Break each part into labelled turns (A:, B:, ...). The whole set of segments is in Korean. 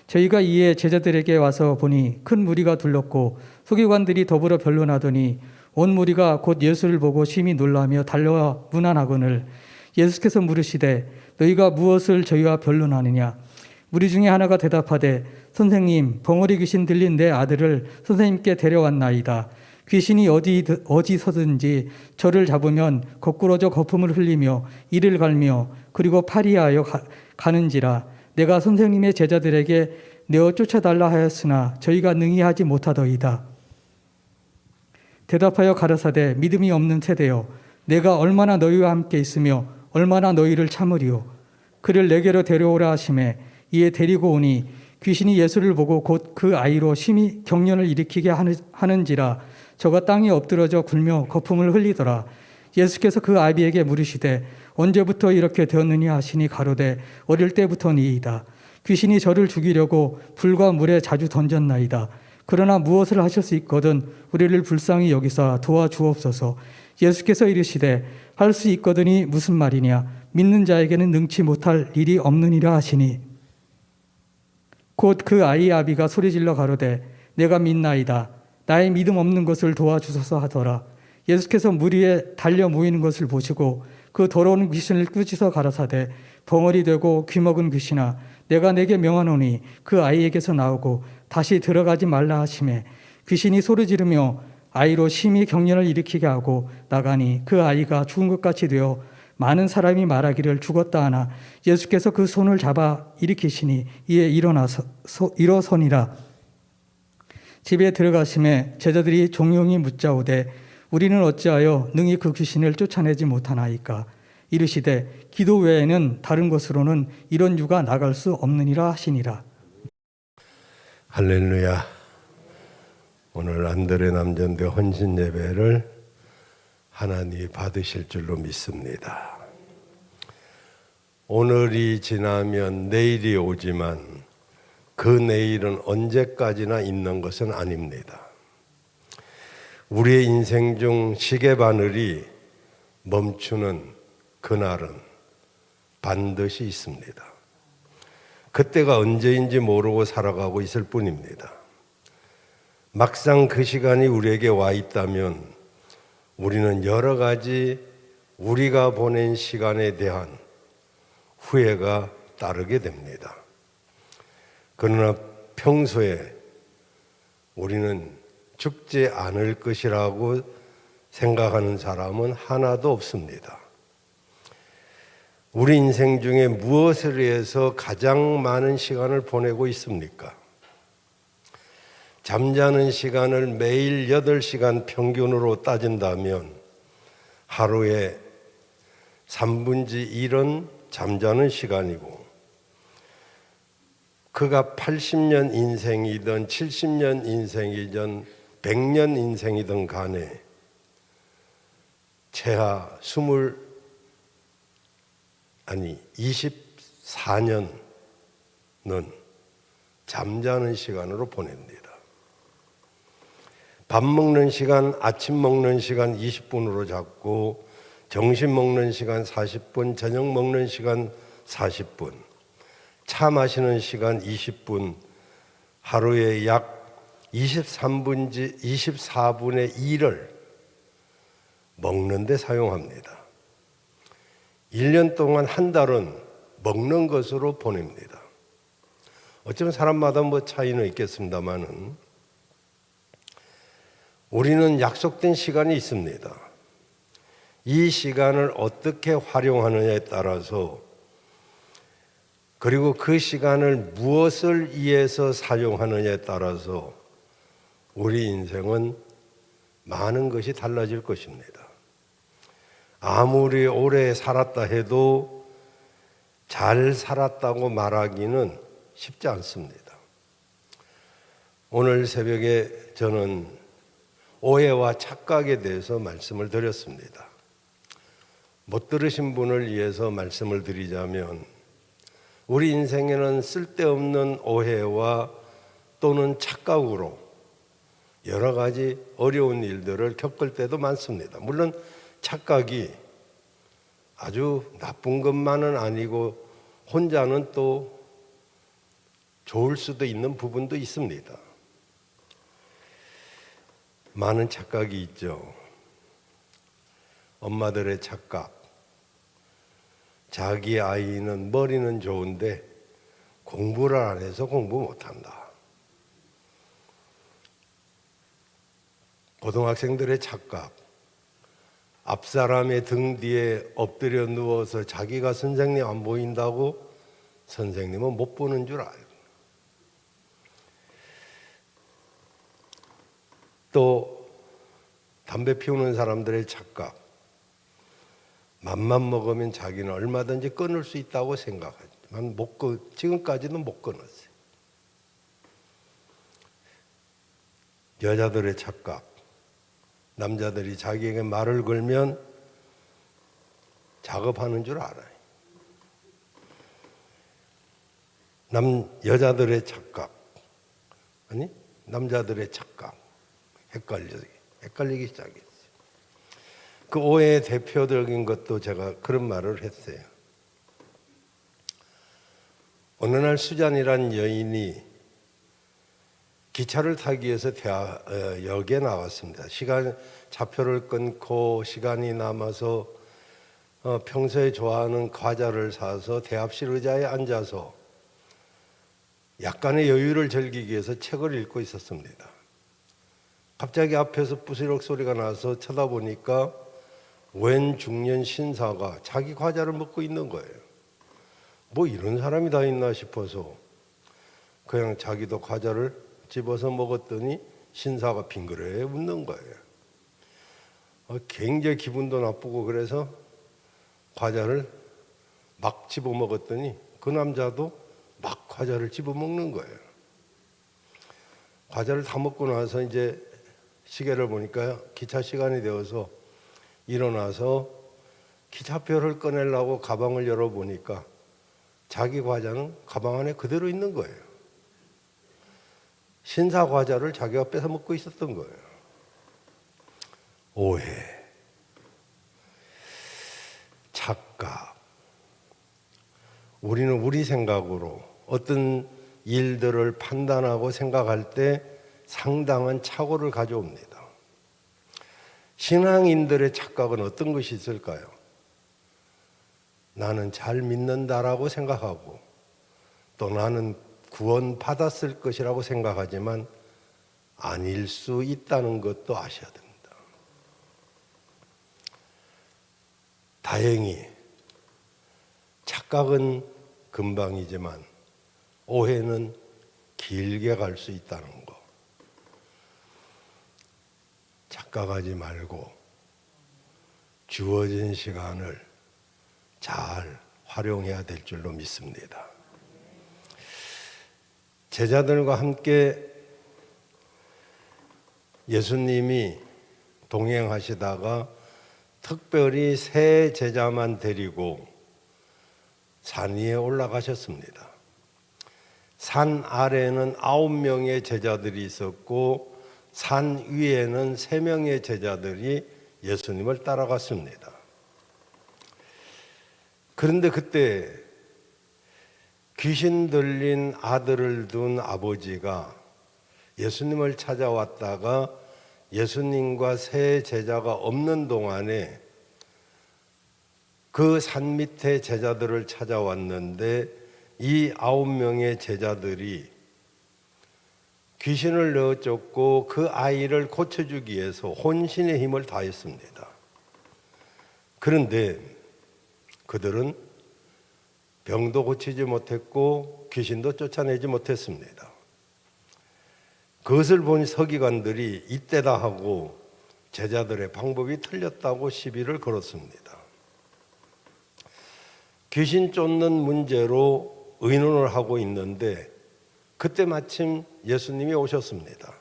A: 저희가 이에 제자들에게 와서 보니 큰 무리가 둘렀고 서기관들이 더불어 변론하더니 온 무리가 곧 예수를 보고 심히 놀라며 달려와 문안하거늘 예수께서 물으시되 너희가 무엇을 저희와 변론하느냐. 무리 중에 하나가 대답하되 선생님, 벙어리 귀신 들린 내 아들을 선생님께 데려왔나이다. 귀신이 어디서든지 저를 잡으면 거꾸러져 거품을 흘리며 이를 갈며 그리고 파리하여 가는지라. 내가 선생님의 제자들에게 내어 쫓아달라 하였으나 저희가 능히 하지 못하더이다. 대답하여 가라사대 믿음이 없는 세대여, 내가 얼마나 너희와 함께 있으며 얼마나 너희를 참으리요. 그를 내게로 데려오라 하시매 이에 데리고 오니 귀신이 예수를 보고 곧 그 아이로 심히 경련을 일으키게 하는지라. 저가 땅에 엎드러져 굴며 거품을 흘리더라. 예수께서 그 아비에게 물으시되 언제부터 이렇게 되었느냐 하시니 가로되 어릴 때부터니이다. 귀신이 저를 죽이려고 불과 물에 자주 던졌나이다. 그러나 무엇을 하실 수 있거든 우리를 불쌍히 여기사 도와주옵소서. 예수께서 이르시되 할 수 있거든이 무슨 말이냐. 믿는 자에게는 능치 못할 일이 없느니라 하시니 곧 그 아이의 아비가 소리질러 가로되 내가 믿나이다. 나의 믿음 없는 것을 도와주소서 하더라. 예수께서 무리에 달려 모이는 것을 보시고 그 더러운 귀신을 꾸짖어 가라사대 벙어리 되고 귀먹은 귀신아, 내가 내게 명하노니 그 아이에게서 나오고 다시 들어가지 말라 하시매 귀신이 소리 지르며 아이로 심히 경련을 일으키게 하고 나가니 그 아이가 죽은 것 같이 되어 많은 사람이 말하기를 죽었다 하나 예수께서 그 손을 잡아 일으키시니 이에 일어서니라. 집에 들어가심에 제자들이 종용이 묻자오되 우리는 어찌하여 능히 그 귀신을 쫓아내지 못하나이까. 이르시되 기도 외에는 다른 것으로는 이런 유가 나갈 수 없느니라 하시니라.
B: 할렐루야. 오늘 안드레 남전대 헌신 예배를 하나님이 받으실 줄로 믿습니다. 오늘이 지나면 내일이 오지만 그 내일은 언제까지나 있는 것은 아닙니다. 우리의 인생 중 시계바늘이 멈추는 그날은 반드시 있습니다. 그때가 언제인지 모르고 살아가고 있을 뿐입니다. 막상 그 시간이 우리에게 와 있다면 우리는 여러 가지 우리가 보낸 시간에 대한 후회가 따르게 됩니다. 그러나 평소에 우리는 죽지 않을 것이라고 생각하는 사람은 하나도 없습니다. 우리 인생 중에 무엇을 위해서 가장 많은 시간을 보내고 있습니까? 잠자는 시간을 매일 8시간 평균으로 따진다면 하루에 3분의 1은 잠자는 시간이고 그가 80년 인생이든 70년 인생이든 100년 인생이든 간에 최하 24년은 잠자는 시간으로 보냅니다. 밥 먹는 시간, 아침 먹는 시간 20분으로 잡고 점심 먹는 시간 40분, 저녁 먹는 시간 40분, 차 마시는 시간 20분, 하루에 약 24분의 1을 먹는 데 사용합니다. 1년 동안 한 달은 먹는 것으로 보냅니다. 어쩌면 사람마다 차이는 있겠습니다만은 우리는 약속된 시간이 있습니다. 이 시간을 어떻게 활용하느냐에 따라서 그리고 그 시간을 무엇을 위해서 사용하느냐에 따라서 우리 인생은 많은 것이 달라질 것입니다. 아무리 오래 살았다 해도 잘 살았다고 말하기는 쉽지 않습니다. 오늘 새벽에 저는 오해와 착각에 대해서 말씀을 드렸습니다. 못 들으신 분을 위해서 말씀을 드리자면 우리 인생에는 쓸데없는 오해와 또는 착각으로 여러 가지 어려운 일들을 겪을 때도 많습니다. 물론 착각이 아주 나쁜 것만은 아니고 혼자는 또 좋을 수도 있는 부분도 있습니다. 많은 착각이 있죠. 엄마들의 착각. 자기 아이는 머리는 좋은데 공부를 안 해서 공부 못한다. 고등학생들의 착각. 앞사람의 등 뒤에 엎드려 누워서 자기가 선생님 안 보인다고 선생님은 못 보는 줄 알고. 또 담배 피우는 사람들의 착각. 맘만 먹으면 자기는 얼마든지 끊을 수 있다고 생각하지만 지금까지는 못 끊었어요. 여자들의 착각. 남자들이 자기에게 말을 걸면 작업하는 줄 알아요. 여자들의 착각. 아니, 남자들의 착각. 헷갈리기 시작했어요. 그 오해의 대표적인 것도 제가 그런 말을 했어요. 어느 날 수잔이란 여인이 기차를 타기 위해서 역에 나왔습니다. 좌표를 끊고 시간이 남아서 평소에 좋아하는 과자를 사서 대합실 의자에 앉아서 약간의 여유를 즐기기 위해서 책을 읽고 있었습니다. 갑자기 앞에서 부스럭 소리가 나서 쳐다보니까 웬 중년 신사가 자기 과자를 먹고 있는 거예요. 뭐 이런 사람이 다 있나 싶어서 그냥 자기도 과자를 집어서 먹었더니 신사가 빙그레 웃는 거예요. 굉장히 기분도 나쁘고 그래서 과자를 막 집어 먹었더니 그 남자도 막 과자를 집어 먹는 거예요. 과자를 다 먹고 나서 이제 시계를 보니까 기차 시간이 되어서 일어나서 기차표를 꺼내려고 가방을 열어보니까 자기 과자는 가방 안에 그대로 있는 거예요. 신사 과자를 자기가 뺏어 먹고 있었던 거예요. 오해, 착각. 우리는 우리 생각으로 어떤 일들을 판단하고 생각할 때 상당한 착오를 가져옵니다. 신앙인들의 착각은 어떤 것이 있을까요? 나는 잘 믿는다라고 생각하고 또 나는 구원 받았을 것이라고 생각하지만 아닐 수 있다는 것도 아셔야 됩니다. 다행히 착각은 금방이지만 오해는 길게 갈 수 있다는 거. 착각하지 말고 주어진 시간을 잘 활용해야 될 줄로 믿습니다. 제자들과 함께 예수님이 동행하시다가 특별히 세 제자만 데리고 산 위에 올라가셨습니다. 산 아래에는 9명의 제자들이 있었고 산 위에는 3명의 제자들이 예수님을 따라갔습니다. 그런데 그때 귀신 들린 아들을 둔 아버지가 예수님을 찾아왔다가 예수님과 세 제자가 없는 동안에 그 산 밑에 제자들을 찾아왔는데 이 9명의 제자들이 귀신을 내어쫓고 그 아이를 고쳐주기 위해서 혼신의 힘을 다했습니다. 그런데 그들은 병도 고치지 못했고 귀신도 쫓아내지 못했습니다. 그것을 본 서기관들이 이때다 하고 제자들의 방법이 틀렸다고 시비를 걸었습니다. 귀신 쫓는 문제로 의논을 하고 있는데 그때 마침 예수님이 오셨습니다.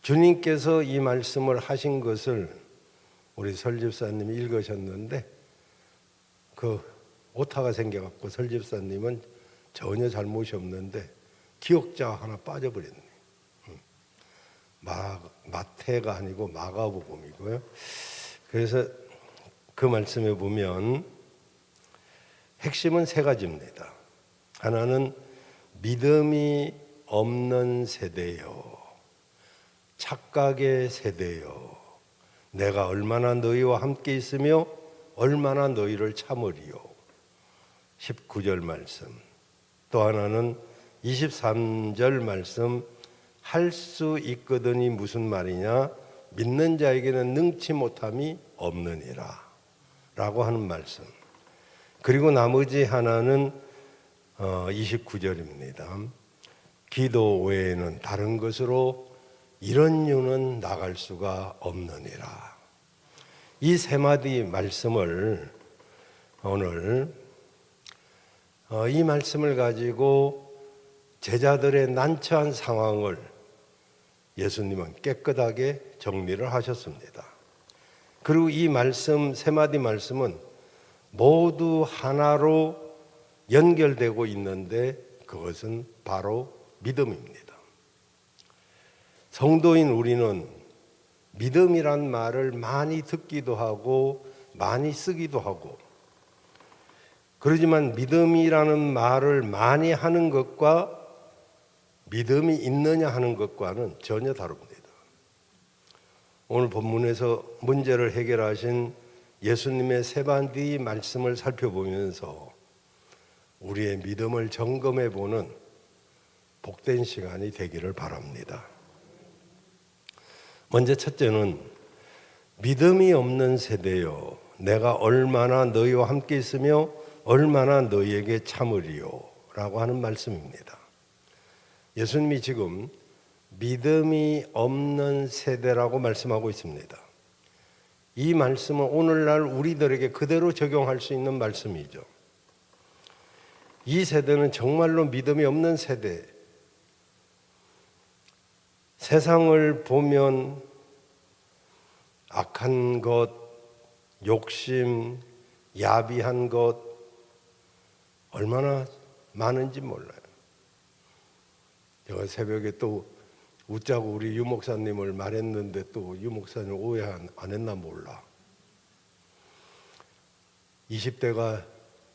B: 주님께서 이 말씀을 하신 것을 우리 설집사님이 읽으셨는데 그 오타가 생겨갖고 설집사님은 전혀 잘못이 없는데 기억자가 하나 빠져버렸네. 마태가 아니고 마가복음이고요. 그래서 그 말씀에 보면 핵심은 3가지입니다. 하나는 믿음이 없는 세대요, 착각의 세대요, 내가 얼마나 너희와 함께 있으며 얼마나 너희를 참으리요. 19절 말씀. 또 하나는 23절 말씀, 할 수 있거든이 무슨 말이냐, 믿는 자에게는 능치 못함이 없느니라 라고 하는 말씀. 그리고 나머지 하나는 29절입니다. 기도 외에는 다른 것으로 이런 유는 나갈 수가 없느니라. 이 세 마디 말씀을 오늘 이 말씀을 가지고 제자들의 난처한 상황을 예수님은 깨끗하게 정리를 하셨습니다. 그리고 이 말씀, 세 마디 말씀은 모두 하나로 연결되고 있는데 그것은 바로 믿음입니다. 성도인 우리는 믿음이란 말을 많이 듣기도 하고 많이 쓰기도 하고, 그러지만 믿음이라는 말을 많이 하는 것과 믿음이 있느냐 하는 것과는 전혀 다릅니다. 오늘 본문에서 문제를 해결하신 예수님의 세 마디 말씀을 살펴보면서 우리의 믿음을 점검해 보는 복된 시간이 되기를 바랍니다. 먼저 첫째는 믿음이 없는 세대요, 내가 얼마나 너희와 함께 있으며 얼마나 너희에게 참으리요 라고 하는 말씀입니다. 예수님이 지금 믿음이 없는 세대라고 말씀하고 있습니다. 이 말씀은 오늘날 우리들에게 그대로 적용할 수 있는 말씀이죠. 이 세대는 정말로 믿음이 없는 세대. 세상을 보면 악한 것, 욕심, 야비한 것 얼마나 많은지 몰라요. 제가 새벽에 또 웃자고 우리 유 목사님을 말했는데 또 유 목사님 오해 안 했나 몰라. 20대가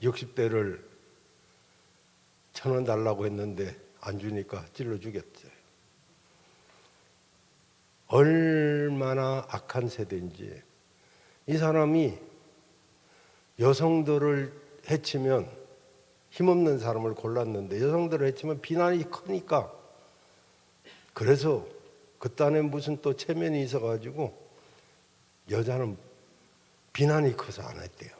B: 60대를 1,000원 달라고 했는데 안 주니까 찔러주겠지. 얼마나 악한 세대인지. 이 사람이 여성들을 해치면, 힘없는 사람을 골랐는데 여성들을 해치면 비난이 크니까, 그래서 그 딴에 무슨 또 체면이 있어가지고 여자는 비난이 커서 안 했대요.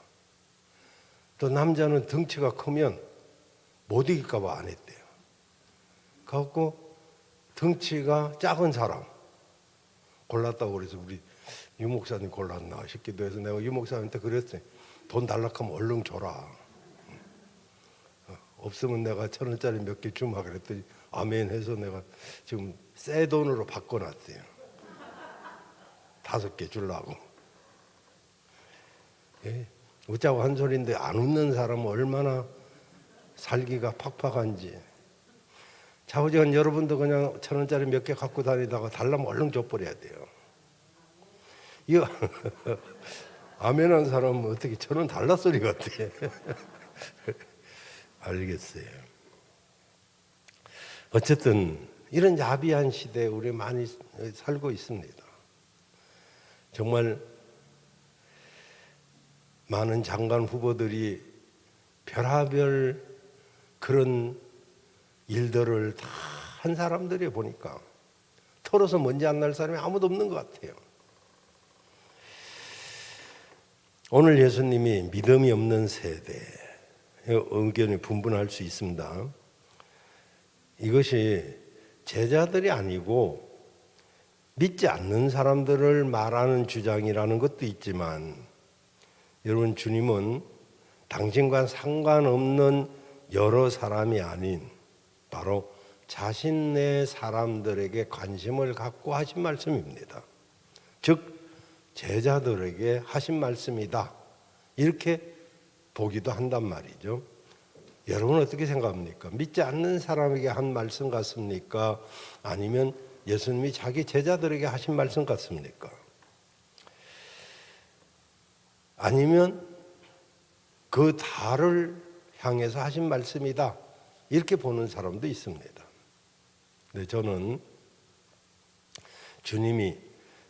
B: 또 남자는 덩치가 크면 못 이길까 봐 안 했대요. 그래갖고 덩치가 작은 사람 골랐다고 그래서 우리 유 목사님 골랐나 싶기도 해서 내가 유 목사님한테 그랬어요. 돈 달라고 하면 얼른 줘라. 없으면 내가 1,000원짜리 몇 개 주마 그랬더니 아멘 해서 내가 지금 새 돈으로 바꿔놨어요. 5개 주려고. 예, 웃자고 한 소리인데 안 웃는 사람은 얼마나 살기가 팍팍한지. 좌우지간 여러분도 그냥 1,000원짜리 몇 개 갖고 다니다가 달라면 얼른 줘버려야 돼요. 이거 아멘한 사람은 어떻게 1,000원 달라 소리 같아. 알겠어요. 어쨌든 이런 야비한 시대에 우리 많이 살고 있습니다. 정말 많은 장관 후보들이 별하별 그런 일들을 다 한 사람들이 보니까 털어서 먼지 안 날 사람이 아무도 없는 것 같아요. 오늘 예수님이 믿음이 없는 세대, 의견이 분분할 수 있습니다. 이것이 제자들이 아니고 믿지 않는 사람들을 말하는 주장이라는 것도 있지만, 여러분, 주님은 당신과 상관없는 여러 사람이 아닌 바로 자신의 사람들에게 관심을 갖고 하신 말씀입니다. 즉 제자들에게 하신 말씀이다, 이렇게 보기도 한단 말이죠. 여러분 어떻게 생각합니까? 믿지 않는 사람에게 한 말씀 같습니까? 아니면 예수님이 자기 제자들에게 하신 말씀 같습니까? 아니면 그 달을 향해서 하신 말씀이다, 이렇게 보는 사람도 있습니다. 근데 저는 주님이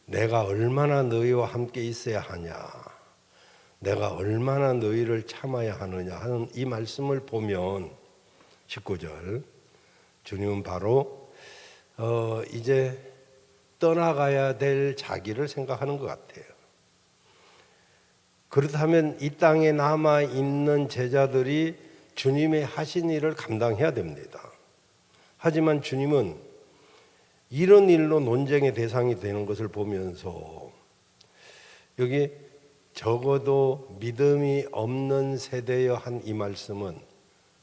B: 내가 얼마나 너희와 함께 있어야 하냐, 내가 얼마나 너희를 참아야 하느냐 하는 이 말씀을 보면 19절 주님은 바로 이제 떠나가야 될 자기를 생각하는 것 같아요. 그렇다면 이 땅에 남아있는 제자들이 주님의 하신 일을 감당해야 됩니다. 하지만 주님은 이런 일로 논쟁의 대상이 되는 것을 보면서 여기 적어도 믿음이 없는 세대여 한 이 말씀은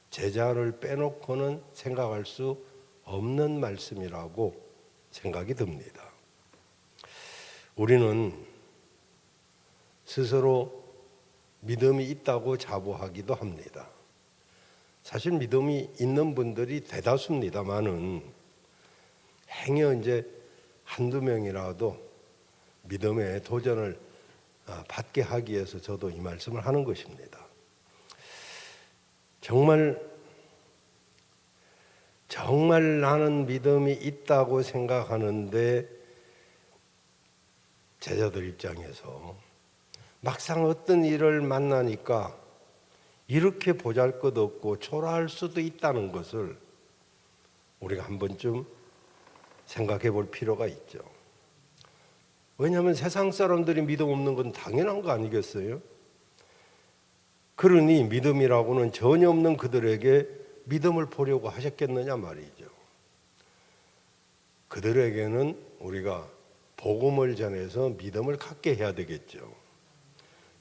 B: 제자를 빼놓고는 생각할 수 없는 말씀이라고 생각이 듭니다. 우리는 스스로 믿음이 있다고 자부하기도 합니다. 사실 믿음이 있는 분들이 대다수입니다만은 행여 이제 한두 명이라도 믿음의 도전을 받게 하기 위해서 저도 이 말씀을 하는 것입니다. 정말 나는 믿음이 있다고 생각하는데 제자들 입장에서 막상 어떤 일을 만나니까 이렇게 보잘것없고 초라할 수도 있다는 것을 우리가 한 번쯤 생각해 볼 필요가 있죠. 왜냐하면 세상 사람들이 믿음 없는 건 당연한 거 아니겠어요? 그러니 믿음이라고는 전혀 없는 그들에게 믿음을 보려고 하셨겠느냐 말이죠. 그들에게는 우리가 복음을 전해서 믿음을 갖게 해야 되겠죠.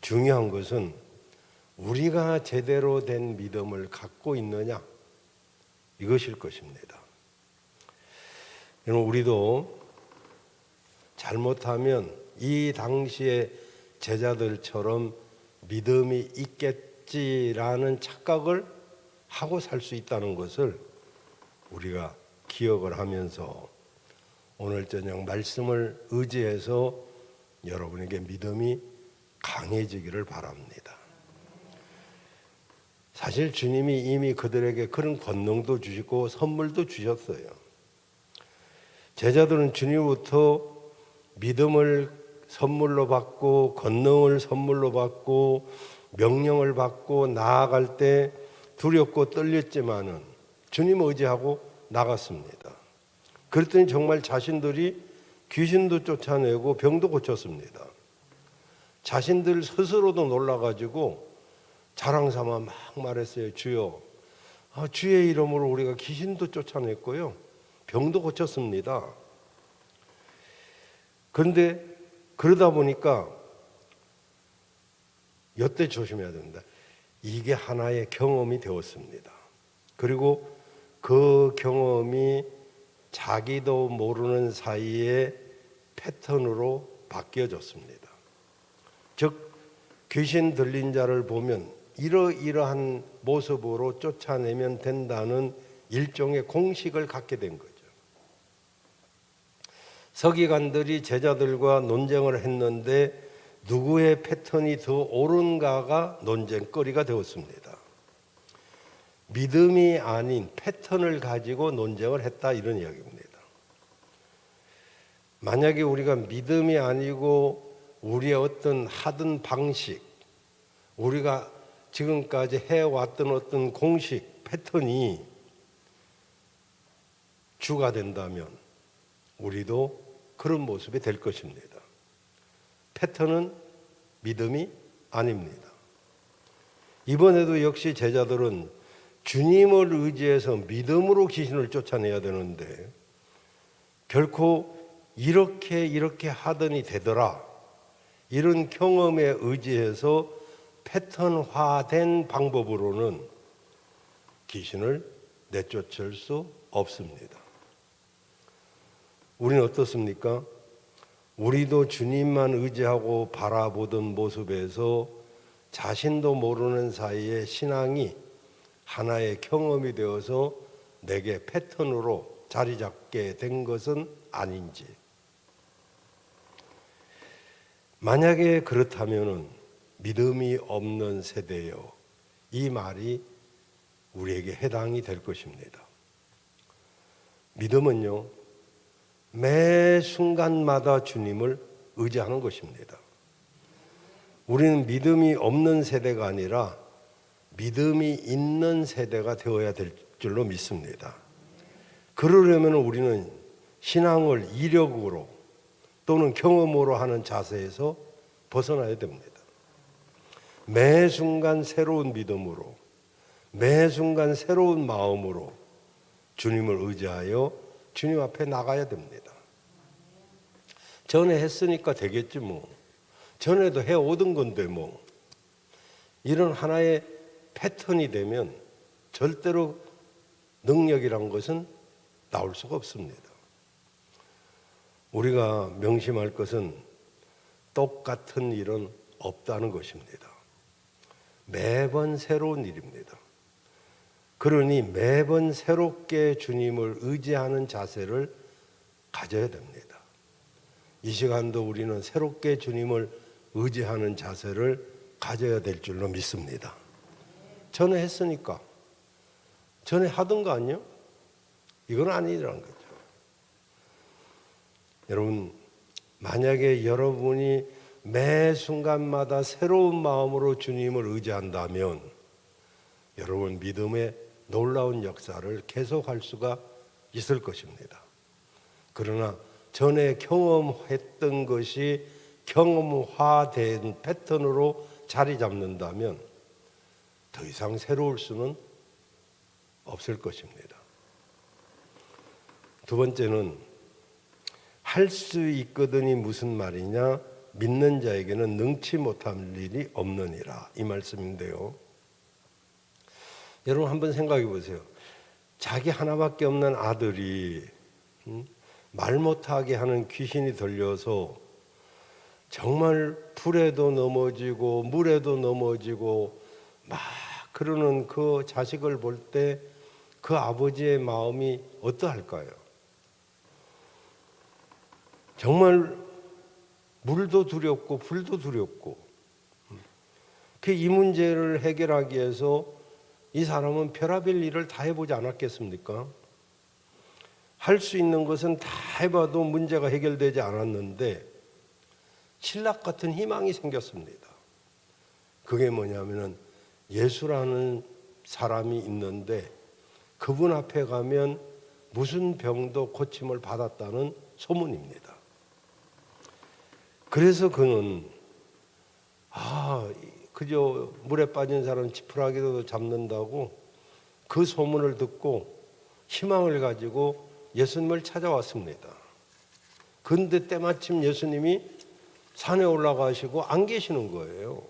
B: 중요한 것은 우리가 제대로 된 믿음을 갖고 있느냐, 이것일 것입니다. 여러분, 우리도 잘못하면 이 당시의 제자들처럼 믿음이 있겠지라는 착각을 하고 살 수 있다는 것을 우리가 기억을 하면서 오늘 저녁 말씀을 의지해서 여러분에게 믿음이 강해지기를 바랍니다. 사실 주님이 이미 그들에게 그런 권능도 주시고 선물도 주셨어요. 제자들은 주님으로부터 믿음을 선물로 받고 권능을 선물로 받고 명령을 받고 나아갈 때 두렵고 떨렸지만은 주님 의지하고 나갔습니다. 그랬더니 정말 자신들이 귀신도 쫓아내고 병도 고쳤습니다. 자신들 스스로도 놀라가지고 자랑삼아 막 말했어요. 주여, 주의 이름으로 우리가 귀신도 쫓아냈고요, 병도 고쳤습니다. 그런데 그러다 보니까 이때 조심해야 됩니다. 이게 하나의 경험이 되었습니다. 그리고 그 경험이 자기도 모르는 사이에 패턴으로 바뀌어졌습니다. 즉 귀신 들린 자를 보면 이러이러한 모습으로 쫓아내면 된다는 일종의 공식을 갖게 된 거죠. 서기관들이 제자들과 논쟁을 했는데 누구의 패턴이 더 옳은가가 논쟁거리가 되었습니다. 믿음이 아닌 패턴을 가지고 논쟁을 했다, 이런 이야기입니다. 만약에 우리가 믿음이 아니고 우리의 어떤 하던 방식, 우리가 지금까지 해왔던 어떤 공식, 패턴이 주가 된다면 우리도 그런 모습이 될 것입니다. 패턴은 믿음이 아닙니다. 이번에도 역시 제자들은 주님을 의지해서 믿음으로 귀신을 쫓아내야 되는데 결코 이렇게 하더니 되더라, 이런 경험에 의지해서 패턴화된 방법으로는 귀신을 내쫓을 수 없습니다. 우리는 어떻습니까? 우리도 주님만 의지하고 바라보던 모습에서 자신도 모르는 사이에 신앙이 하나의 경험이 되어서 내게 패턴으로 자리 잡게 된 것은 아닌지. 만약에 그렇다면 믿음이 없는 세대요, 이 말이 우리에게 해당이 될 것입니다. 믿음은요, 매 순간마다 주님을 의지하는 것입니다. 우리는 믿음이 없는 세대가 아니라 믿음이 있는 세대가 되어야 될 줄로 믿습니다. 그러려면 우리는 신앙을 이력으로 또는 경험으로 하는 자세에서 벗어나야 됩니다. 매 순간 새로운 믿음으로, 매 순간 새로운 마음으로 주님을 의지하여 주님 앞에 나가야 됩니다. 전에 했으니까 되겠지 뭐. 전에도 해오던 건데 뭐. 이런 하나의 패턴이 되면 절대로 능력이란 것은 나올 수가 없습니다. 우리가 명심할 것은 똑같은 일은 없다는 것입니다. 매번 새로운 일입니다. 그러니 매번 새롭게 주님을 의지하는 자세를 가져야 됩니다. 이 시간도 우리는 새롭게 주님을 의지하는 자세를 가져야 될 줄로 믿습니다. 전에 했으니까, 전에 하던 거 아니요? 이건 아니라는 거죠. 여러분, 만약에 여러분이 매 순간마다 새로운 마음으로 주님을 의지한다면 여러분 믿음의 놀라운 역사를 계속할 수가 있을 것입니다. 그러나 전에 경험했던 것이 경험화된 패턴으로 자리 잡는다면 더 이상 새로울 수는 없을 것입니다. 두 번째는 할 수 있거든이 무슨 말이냐? 믿는 자에게는 능치 못할 일이 없느니라, 이 말씀인데요. 여러분 한번 생각해 보세요. 자기 하나밖에 없는 아들이 말 못하게 하는 귀신이 들려서 정말 불에도 넘어지고 물에도 넘어지고 막 그러는 그 자식을 볼 때 그 아버지의 마음이 어떠할까요? 정말 물도 두렵고 불도 두렵고, 이 문제를 해결하기 위해서 이 사람은 별의별 일을 다 해보지 않았겠습니까? 할 수 있는 것은 다 해봐도 문제가 해결되지 않았는데 신락 같은 희망이 생겼습니다. 그게 뭐냐면은 예수라는 사람이 있는데 그분 앞에 가면 무슨 병도 고침을 받았다는 소문입니다. 그래서 그는 그저 물에 빠진 사람 지푸라기도 잡는다고 그 소문을 듣고 희망을 가지고 예수님을 찾아왔습니다. 그런데 때마침 예수님이 산에 올라가시고 안 계시는 거예요.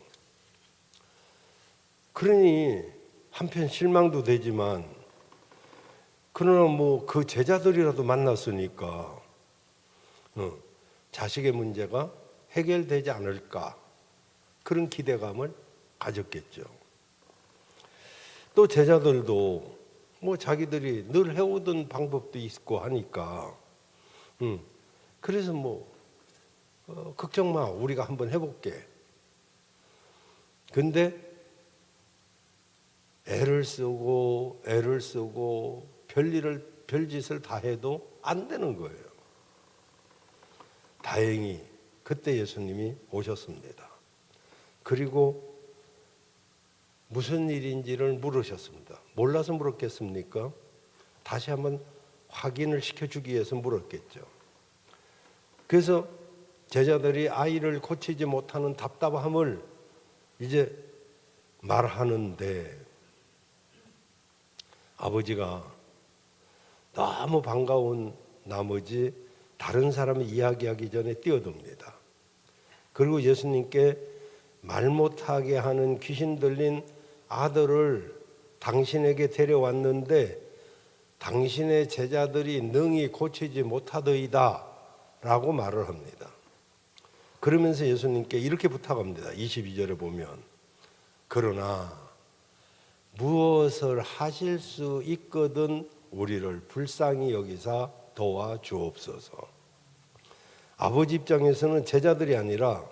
B: 그러니 한편 실망도 되지만 그러나 그 제자들이라도 만났으니까 자식의 문제가 해결되지 않을까, 그런 기대감을 가졌겠죠. 또 제자들도 자기들이 늘 해오던 방법도 있고 하니까 그래서 걱정 마, 우리가 한번 해볼게. 근데 애를 쓰고 별짓을 다 해도 안 되는 거예요. 다행히 그때 예수님이 오셨습니다. 그리고 무슨 일인지를 물으셨습니다. 몰라서 물었겠습니까? 다시 한번 확인을 시켜주기 위해서 물었겠죠. 그래서 제자들이 아이를 고치지 못하는 답답함을 이제 말하는데 아버지가 너무 반가운 나머지 다른 사람이 이야기하기 전에 뛰어듭니다. 그리고 예수님께 말 못하게 하는 귀신 들린 아들을 당신에게 데려왔는데 당신의 제자들이 능히 고치지 못하더이다 라고 말을 합니다. 그러면서 예수님께 이렇게 부탁합니다. 22절에 보면 그러나 무엇을 하실 수 있거든 우리를 불쌍히 여기사 도와주옵소서. 아버지 입장에서는 제자들이 아니라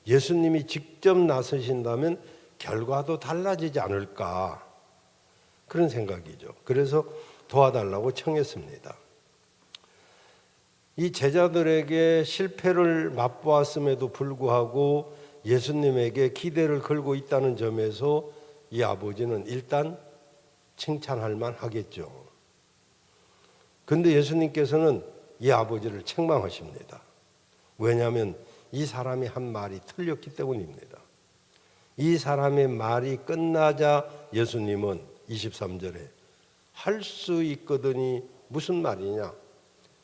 B: 예수님이 직접 나서신다면 결과도 달라지지 않을까, 그런 생각이죠. 그래서 도와달라고 청했습니다. 이 제자들에게 실패를 맛보았음에도 불구하고 예수님에게 기대를 걸고 있다는 점에서 이 아버지는 일단 칭찬할 만하겠죠. 그런데 예수님께서는 이 아버지를 책망하십니다. 왜냐하면 이 사람이 한 말이 틀렸기 때문입니다. 이 사람의 말이 끝나자 예수님은 23절에 할 수 있거든이 무슨 말이냐?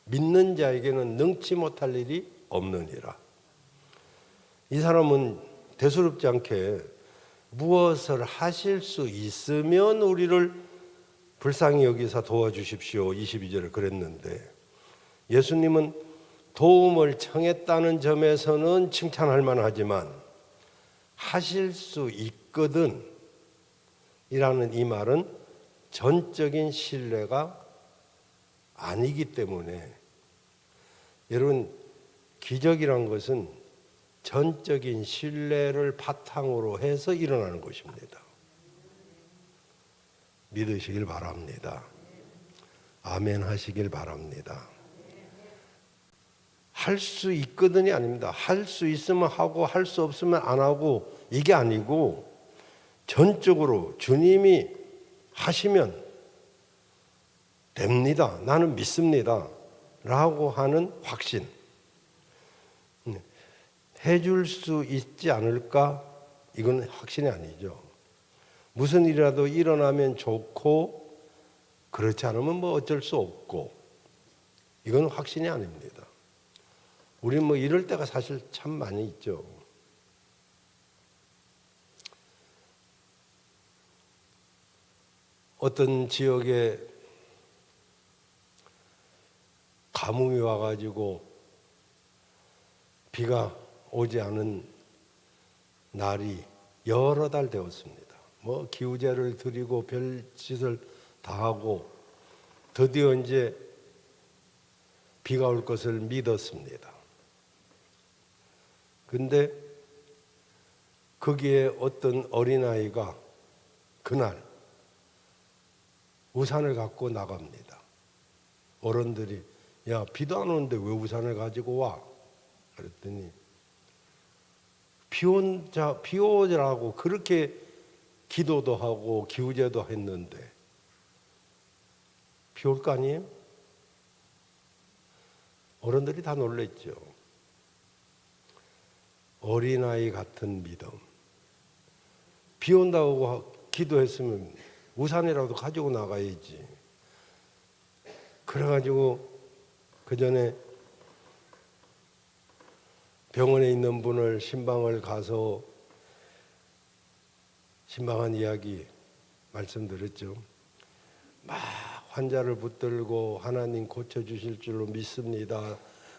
B: 믿는 자에게는 능치 못할 일이 없느니라. 이 사람은 대수롭지 않게 무엇을 하실 수 있으면 우리를 불쌍히 여기사 도와주십시오. 22절에 그랬는데 예수님은 도움을 청했다는 점에서는 칭찬할 만하지만 하실 수 있거든 이라는 이 말은 전적인 신뢰가 아니기 때문에 여러분 기적이란 것은 전적인 신뢰를 바탕으로 해서 일어나는 것입니다. 믿으시길 바랍니다. 아멘 하시길 바랍니다. 할 수 있거든이 아닙니다. 할 수 있으면 하고 할 수 없으면 안 하고 이게 아니고 전적으로 주님이 하시면 됩니다. 나는 믿습니다. 라고 하는 확신. 해줄 수 있지 않을까? 이건 확신이 아니죠. 무슨 일이라도 일어나면 좋고 그렇지 않으면 뭐 어쩔 수 없고 이건 확신이 아닙니다. 우리는 뭐 이럴 때가 사실 참 많이 있죠. 어떤 지역에 가뭄이 와가지고 비가 오지 않은 날이 여러 달 되었습니다. 뭐 기우제를 드리고 별짓을 다 하고 드디어 이제 비가 올 것을 믿었습니다. 근데 거기에 어떤 어린아이가 그날 우산을 갖고 나갑니다. 어른들이 야 비도 안 오는데 왜 우산을 가지고 와? 그랬더니 비 오자라고 그렇게 기도도 하고 기우제도 했는데 비 올 거 아니에요? 어른들이 다 놀랬죠. 어린아이 같은 믿음. 비 온다고 기도했으면 우산이라도 가지고 나가야지. 그래가지고 그 전에 병원에 있는 분을 신방을 가서 신방한 이야기 말씀드렸죠. 막 환자를 붙들고 하나님 고쳐주실 줄로 믿습니다.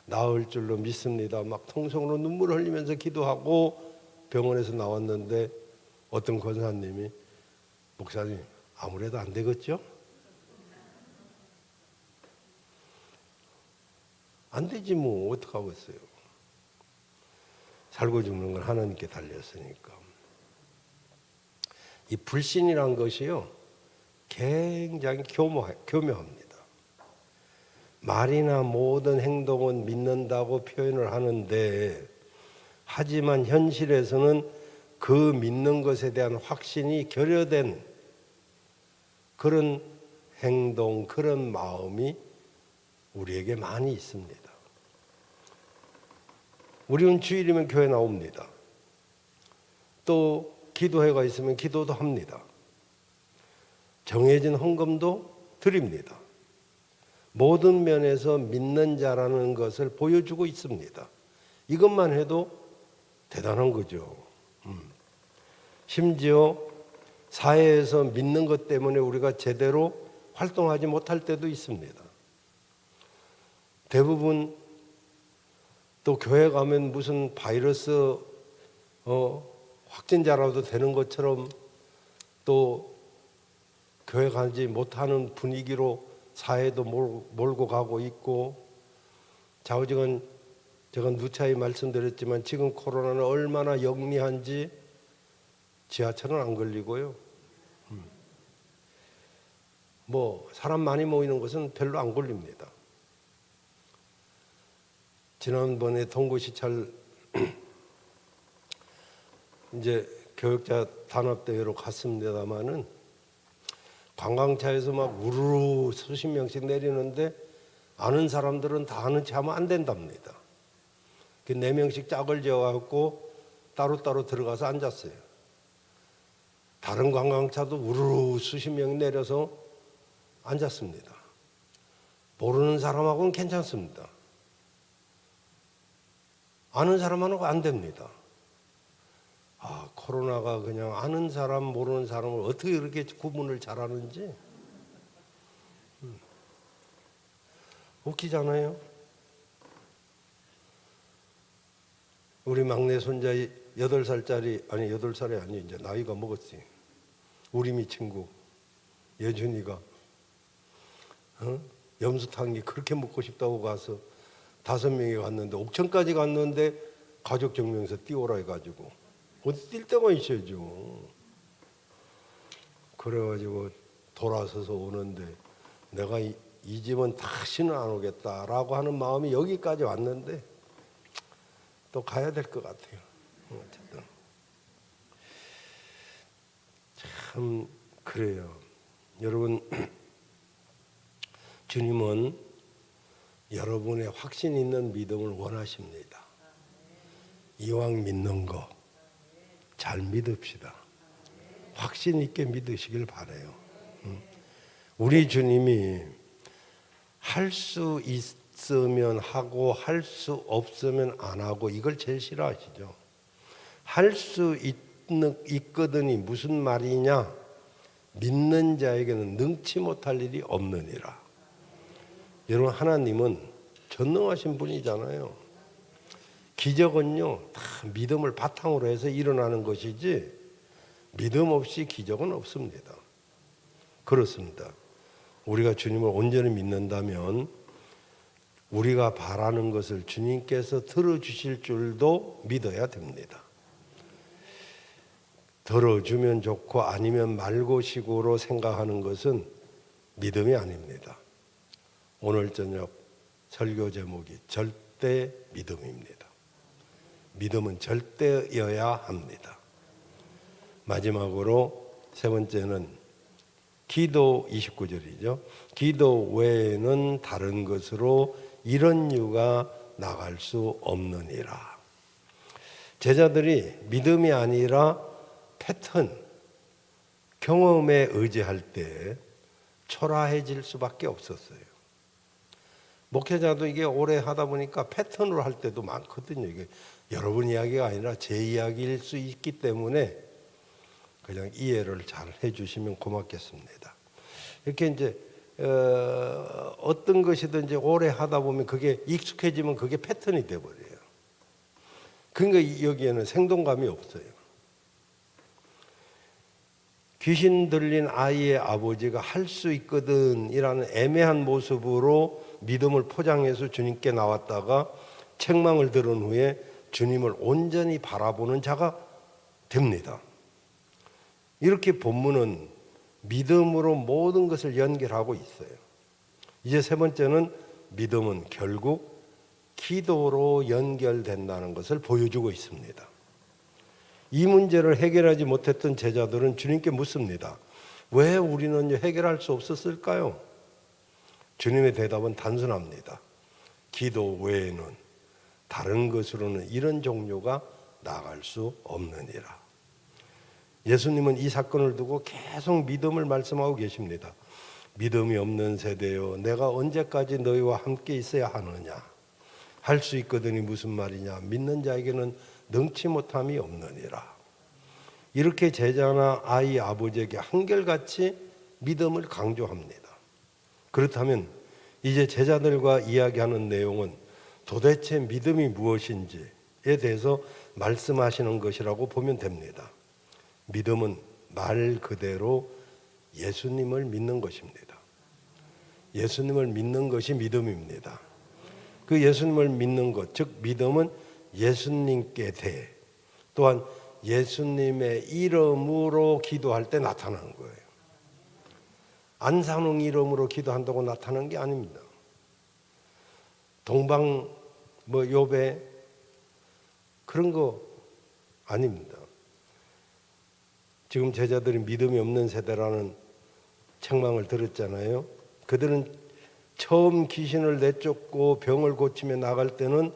B: 나을 줄로 믿습니다. 막 통성으로 눈물 흘리면서 기도하고 병원에서 나왔는데 어떤 권사님이 목사님 아무래도 안 되겠죠? 안 되지 뭐 어떡하겠어요. 살고 죽는 건 하나님께 달렸으니까. 이 불신이란 것이요 굉장히 교묘합니다. 말이나 모든 행동은 믿는다고 표현을 하는데 하지만 현실에서는 그 믿는 것에 대한 확신이 결여된 그런 행동, 그런 마음이 우리에게 많이 있습니다. 우리는 주일이면 교회 나옵니다. 또 기도회가 있으면 기도도 합니다. 정해진 헌금도 드립니다. 모든 면에서 믿는 자라는 것을 보여주고 있습니다. 이것만 해도 대단한 거죠. 심지어 사회에서 믿는 것 때문에 우리가 제대로 활동하지 못할 때도 있습니다. 대부분 또 교회 가면 무슨 바이러스 확진자라도 되는 것처럼 또 교회 가지 못하는 분위기로 사회도 몰고 가고 있고 좌우지간 제가 누차히 말씀드렸지만 지금 코로나는 얼마나 영리한지 지하철은 안 걸리고요. 뭐 사람 많이 모이는 것은 별로 안 걸립니다. 지난번에 동구시찰 이제 교육자 단합대회로 갔습니다마는 관광차에서 막 우르르 수십 명씩 내리는데 아는 사람들은 다 아는 체 하면 안 된답니다. 그 4명씩 짝을 지어갖고 따로따로 들어가서 앉았어요. 다른 관광차도 우르르 수십 명 내려서 앉았습니다. 모르는 사람하고는 괜찮습니다. 아는 사람하고 안 됩니다. 아, 코로나가 그냥 아는 사람 모르는 사람을 어떻게 그렇게 구분을 잘하는지 웃기잖아요. 우리 막내 손자 8살짜리, 아니 8살이 아니 이제 나이가 먹었지. 우리 미 친구 예준이가 염소탕이 그렇게 먹고 싶다고 가서 5명이 갔는데 옥천까지 갔는데 가족 증명서 띄워라 해가지고 어디 뛸 데가 있어야죠. 그래가지고 돌아서서 오는데 내가 이 집은 다시는 안 오겠다라고 하는 마음이 여기까지 왔는데 또 가야 될 것 같아요. 어쨌든 참 그래요. 여러분, 주님은 여러분의 확신 있는 믿음을 원하십니다. 이왕 믿는 거 잘 믿읍시다. 확신 있게 믿으시길 바라요. 우리 주님이 할 수 있으면 하고 할 수 없으면 안 하고 이걸 제일 싫어하시죠. 할 수 있거든이 무슨 말이냐? 믿는 자에게는 능치 못할 일이 없느니라. 여러분, 하나님은 전능하신 분이잖아요. 기적은요 다 믿음을 바탕으로 해서 일어나는 것이지 믿음 없이 기적은 없습니다. 그렇습니다. 우리가 주님을 온전히 믿는다면 우리가 바라는 것을 주님께서 들어주실 줄도 믿어야 됩니다. 들어주면 좋고 아니면 말고식으로 생각하는 것은 믿음이 아닙니다. 오늘 저녁 설교 제목이 절대 믿음입니다. 믿음은 절대여야 합니다. 마지막으로 세 번째는 기도 29절이죠. 기도 외에는 다른 것으로 이런 유가 나갈 수 없느니라. 제자들이 믿음이 아니라 패턴, 경험에 의지할 때 초라해질 수밖에 없었어요. 목회자도 이게 오래 하다 보니까 패턴으로 할 때도 많거든요. 이게 여러분 이야기가 아니라 제 이야기일 수 있기 때문에 그냥 이해를 잘 해주시면 고맙겠습니다. 이렇게 이제 어떤 것이든지 오래 하다 보면 그게 익숙해지면 그게 패턴이 돼버려요. 그러니까 여기에는 생동감이 없어요. 귀신 들린 아이의 아버지가 할 수 있거든 이라는 애매한 모습으로 믿음을 포장해서 주님께 나왔다가 책망을 들은 후에 주님을 온전히 바라보는 자가 됩니다. 이렇게 본문은 믿음으로 모든 것을 연결하고 있어요. 이제 세 번째는 믿음은 결국 기도로 연결된다는 것을 보여주고 있습니다. 이 문제를 해결하지 못했던 제자들은 주님께 묻습니다. 왜 우리는 해결할 수 없었을까요? 주님의 대답은 단순합니다. 기도 외에는 다른 것으로는 이런 종류가 나갈 수 없느니라. 예수님은 이 사건을 두고 계속 믿음을 말씀하고 계십니다. 믿음이 없는 세대여, 내가 언제까지 너희와 함께 있어야 하느냐? 할 수 있거든이 무슨 말이냐? 믿는 자에게는 능치 못함이 없느니라. 이렇게 제자나 아이 아버지에게 한결같이 믿음을 강조합니다. 그렇다면 이제 제자들과 이야기하는 내용은 도대체 믿음이 무엇인지에 대해서 말씀하시는 것이라고 보면 됩니다. 믿음은 말 그대로 예수님을 믿는 것입니다. 예수님을 믿는 것이 믿음입니다. 그 예수님을 믿는 것, 즉 믿음은 예수님께 대해 또한 예수님의 이름으로 기도할 때 나타나는 거예요. 안산홍 이름으로 기도한다고 나타난 게 아닙니다. 동방 요배 그런 거 아닙니다. 지금 제자들이 믿음이 없는 세대라는 책망을 들었잖아요. 그들은 처음 귀신을 내쫓고 병을 고치며 나갈 때는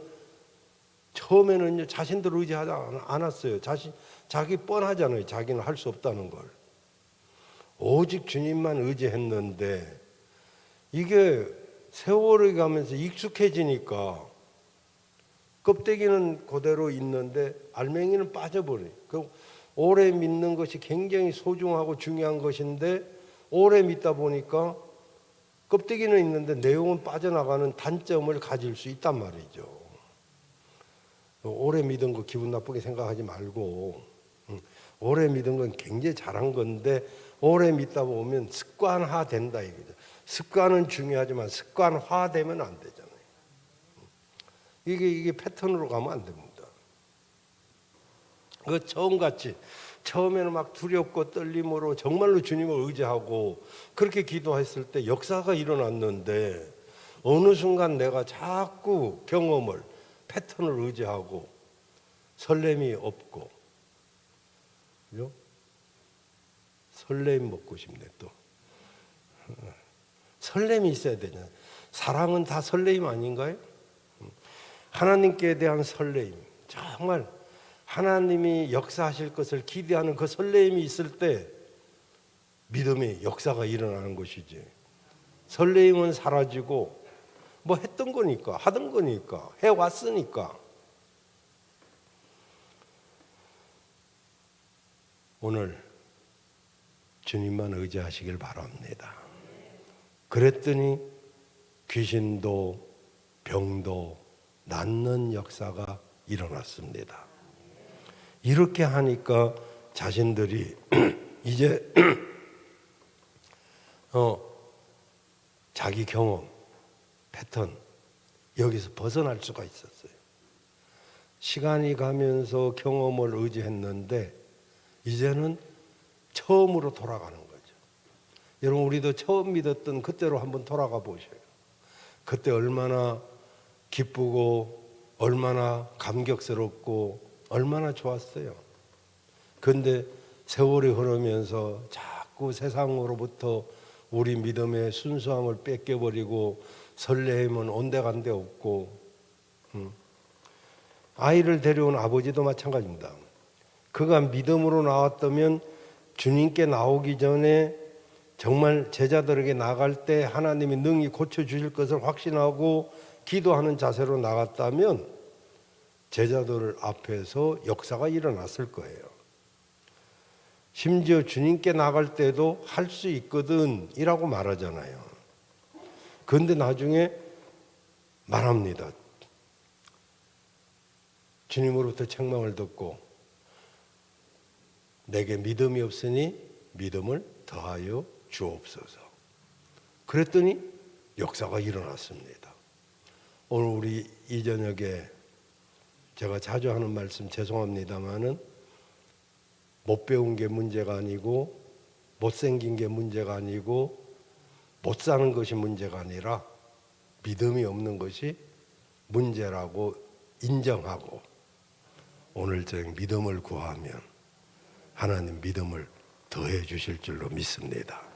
B: 처음에는 자신들 의지하지 않았어요. 자기 뻔하잖아요. 자기는 할 수 없다는 걸. 오직 주님만 의지했는데 이게 세월이 가면서 익숙해지니까 껍데기는 그대로 있는데 알맹이는 빠져버려요. 오래 믿는 것이 굉장히 소중하고 중요한 것인데 오래 믿다 보니까 껍데기는 있는데 내용은 빠져나가는 단점을 가질 수 있단 말이죠. 오래 믿은 거 기분 나쁘게 생각하지 말고 오래 믿은 건 굉장히 잘한 건데 오래 믿다 보면 습관화 된다 이거죠. 습관은 중요하지만 습관화되면 안 되잖아요. 이게 패턴으로 가면 안 됩니다. 그 처음에는 막 두렵고 떨림으로 정말로 주님을 의지하고 그렇게 기도했을 때 역사가 일어났는데 어느 순간 내가 자꾸 경험을 패턴을 의지하고 설렘이 없고 그죠? 설렘 먹고 싶네 또. 설렘이 있어야 되잖아요. 사랑은 다 설렘 아닌가요? 하나님께 대한 설렘, 정말 하나님이 역사하실 것을 기대하는 그 설렘이 있을 때 믿음의 역사가 일어나는 것이지. 설렘은 사라지고 뭐 했던 거니까, 하던 거니까, 해왔으니까. 오늘 주님만 의지하시길 바랍니다. 그랬더니 귀신도 병도 낫는 역사가 일어났습니다. 이렇게 하니까 자신들이 이제 자기 경험, 패턴 여기서 벗어날 수가 있었어요. 시간이 가면서 경험을 의지했는데 이제는 처음으로 돌아가는 거죠. 여러분 우리도 처음 믿었던 그때로 한번 돌아가 보셔요. 그때 얼마나 기쁘고 얼마나 감격스럽고 얼마나 좋았어요. 그런데 세월이 흐르면서 자꾸 세상으로부터 우리 믿음의 순수함을 뺏겨버리고 설레임은 온데간데 없고 아이를 데려온 아버지도 마찬가지입니다. 그가 믿음으로 나왔다면 주님께 나오기 전에 정말 제자들에게 나갈 때 하나님이 능히 고쳐주실 것을 확신하고 기도하는 자세로 나갔다면 제자들 앞에서 역사가 일어났을 거예요. 심지어 주님께 나갈 때도 할 수 있거든 이라고 말하잖아요. 그런데 나중에 말합니다. 주님으로부터 책망을 듣고 내게 믿음이 없으니 믿음을 더하여 주옵소서. 그랬더니 역사가 일어났습니다. 오늘 우리 이 저녁에 제가 자주 하는 말씀 죄송합니다마는 못 배운 게 문제가 아니고 못생긴 게 문제가 아니고 못 사는 것이 문제가 아니라 믿음이 없는 것이 문제라고 인정하고 오늘 저녁 믿음을 구하면 하나님 믿음을 더해 주실 줄로 믿습니다.